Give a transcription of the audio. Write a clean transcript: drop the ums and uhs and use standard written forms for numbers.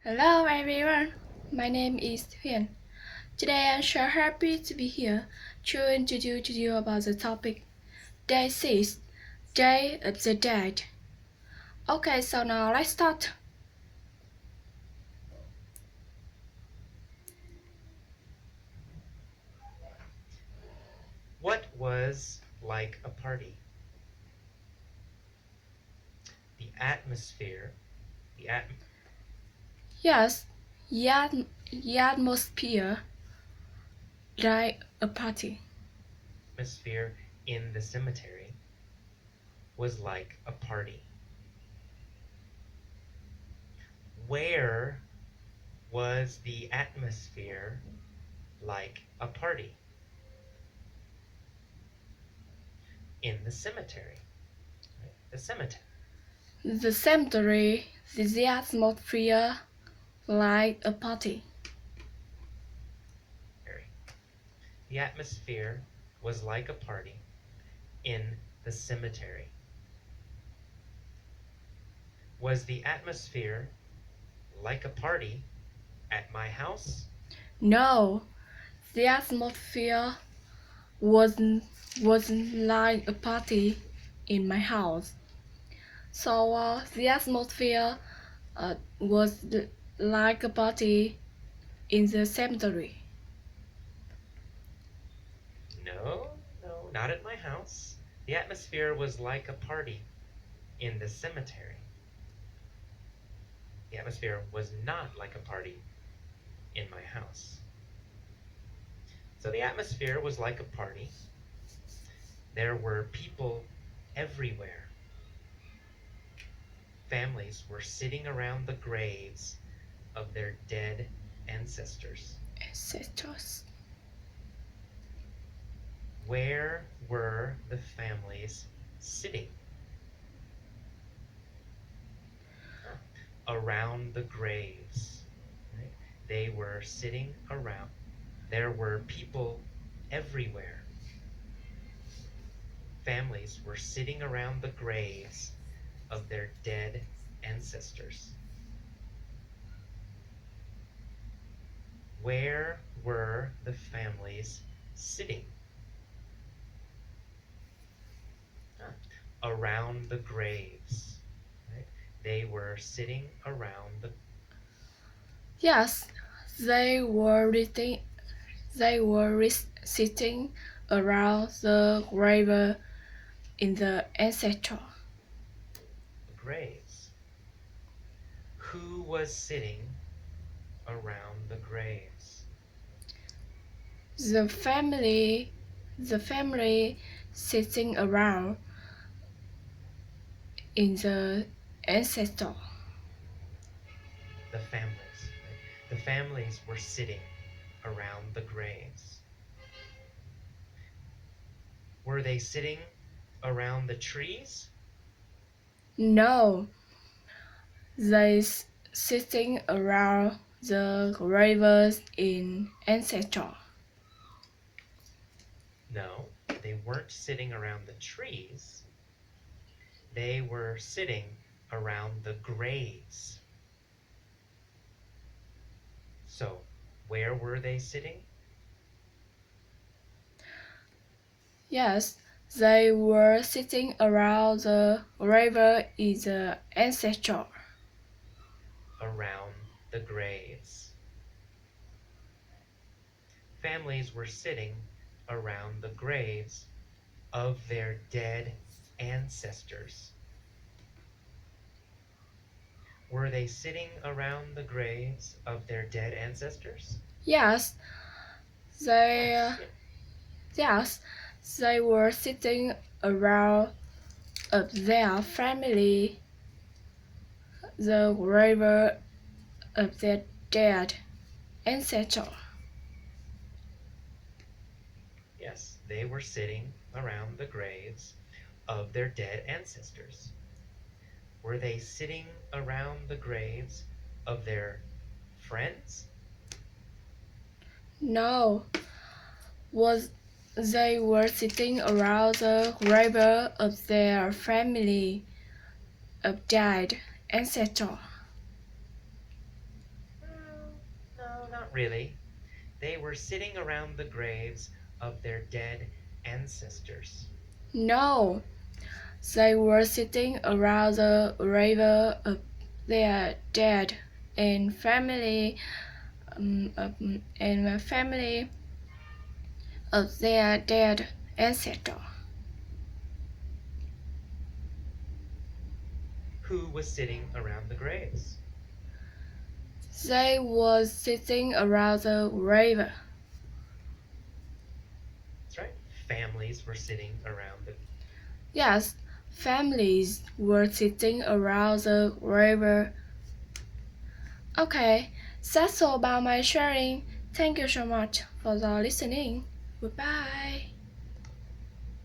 Hello everyone, my name is Huyền. Today I'm so happy to be here to introduce to you about the topic Day 6, Day of the Dead. Okay, so now let's start. What was like a party? The atmosphere, the Yes, the atmosphere like a party. atmosphere in the cemetery was like a party. Where was the atmosphere like a party? In the cemetery. Right? The cemetery. The cemetery, the atmosphere like a party. The atmosphere was like a party in the cemetery. Was the atmosphere like a party at my house? No, the atmosphere wasn't like a party in my house. So the atmosphere was like a party in the cemetery. No, not at my house. The atmosphere was like a party in the cemetery. The atmosphere was not like a party in my house. So the atmosphere was like a party. There were people everywhere. Families were sitting around the graves of their dead ancestors. Ancestors. Where were the families sitting? Around the graves. Right? They were sitting around. There were people everywhere. Families were sitting around the graves of their dead ancestors. Where were the families sitting? Around the graves. Right? They were sitting around the. Yes, they were sitting. Sitting around the grave in the ancestor. Graves. Who was sitting around the graves? The family. The family sitting around in the ancestor. The families. Right? The families were sitting around the graves. Were they sitting around the trees? No, they sitting around the graves in ancestor. No, they weren't sitting around the trees. They were sitting around the graves. So, where were they sitting? Yes, they were sitting around the grave in the ancestor. Around the graves. Families were sitting around the graves of their dead ancestors. Were they sitting around the graves of their dead ancestors? Yes, they yes, they were sitting around of their family, the grave of their dead ancestor. Yes, they were sitting around the graves of their dead ancestors. Were they sitting around the graves of their friends? No, was they were sitting around the grave of their family of dead ancestor. really. They were sitting around the graves of their dead ancestors. No, they were sitting around the river of their dead and family of their dead ancestor. Who was sitting around the graves? They were sitting around the river. That's right. Families were sitting around the. Yes, families were sitting around the river. Okay, that's all about my sharing. Thank you so much for the listening. Goodbye.